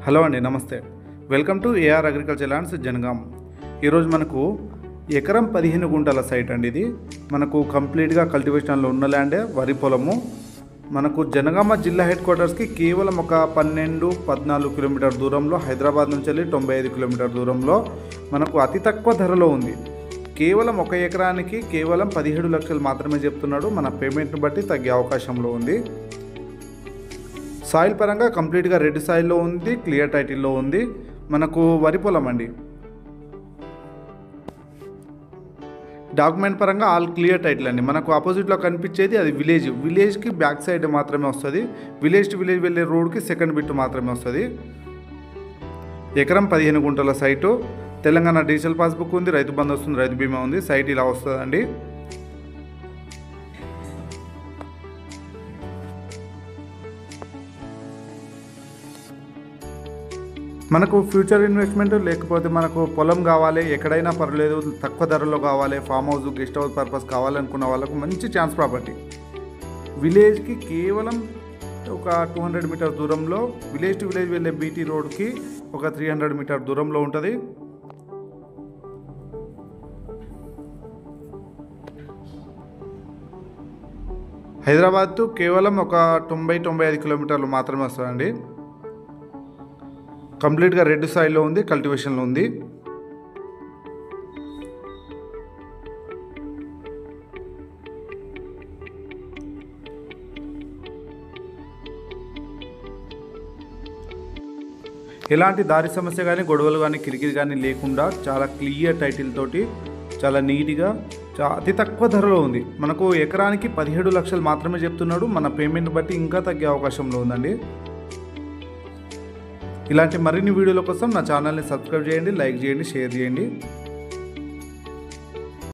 Hello అండి, నమస్తే. Welcome to AR agriculture lands Jangaon. ఈరోజు మనకు ఎకరం 15 గుంటల సైట్ అండి. ఇది మనకు కంప్లీట్గా కల్టివేషన్లో ఉన్న ల్యాండే, వరి పొలము. మనకు జనగామ జిల్లా హెడ్ క్వార్టర్స్కి కేవలం ఒక 12-14 కిలోమీటర్ దూరంలో, హైదరాబాద్ నుంచి వెళ్ళి 95 కిలోమీటర్ దూరంలో మనకు అతి తక్కువ ధరలో ఉంది. కేవలం ఒక ఎకరానికి కేవలం 17 లక్షలు మాత్రమే చెప్తున్నాడు. మన పేమెంట్ని బట్టి తగ్గే అవకాశంలో ఉంది. సాయిల్ పరంగా కంప్లీట్గా రెడ్ సాయిల్లో ఉంది, క్లియర్ టైటిల్లో ఉంది. మనకు వరి పొలం అండి. డాక్యుమెంట్ పరంగా ఆల్ క్లియర్ టైటిల్ అండి. మనకు ఆపోజిట్లో కనిపించేది అది విలేజ్కి బ్యాక్ సైడ్ మాత్రమే వస్తుంది. విలేజ్ టు విలేజ్ వెళ్ళే రోడ్కి సెకండ్ బిట్ మాత్రమే వస్తుంది. ఎకరం 15 గుంటల సైటు. తెలంగాణ డిజిటల్ పాస్బుక్ ఉంది, రైతు బంధు వస్తుంది, రైతు బీమా ఉంది. సైట్ ఇలా వస్తుందండి. మనకు ఫ్యూచర్ ఇన్వెస్ట్మెంట్ లేకపోతే మనకు పొలం కావాలి, ఎక్కడైనా పర్లేదు, తక్కువ ధరలో కావాలి, farm house, guest house purpose కావాలనుకున్న వాళ్ళకు మంచి ఛాన్స్ ప్రాపర్టీ. విలేజ్కి కేవలం ఒక 200 మీటర్ దూరంలో, విలేజ్ టు విలేజ్ వెళ్ళే బీటీ రోడ్కి ఒక 300 మీటర్ దూరంలో ఉంటుంది. హైదరాబాద్ టు కేవలం ఒక 90-95 కిలోమీటర్లు మాత్రమే వస్తుందండి. కంప్లీట్గా రెడ్ సాయిల్లో ఉంది, కల్టివేషన్లో ఉంది. ఎలాంటి దారి సమస్య కానీ, గొడవలు కానీ, కిరికిరి కానీ లేకుండా చాలా క్లియర్ టైటిల్ తోటి చాలా నీట్గా అతి తక్కువ ధరలో ఉంది. మనకు ఎకరానికి 17 లక్షలు మాత్రమే చెప్తున్నాడు. మన పేమెంట్ బట్టి ఇంకా తగ్గే అవకాశంలో ఉందండి. ఇలాంటి మరిన్ని వీడియోల కోసం నా ఛానల్ని సబ్స్క్రైబ్ చేయండి, లైక్ చేయండి, షేర్ చేయండి.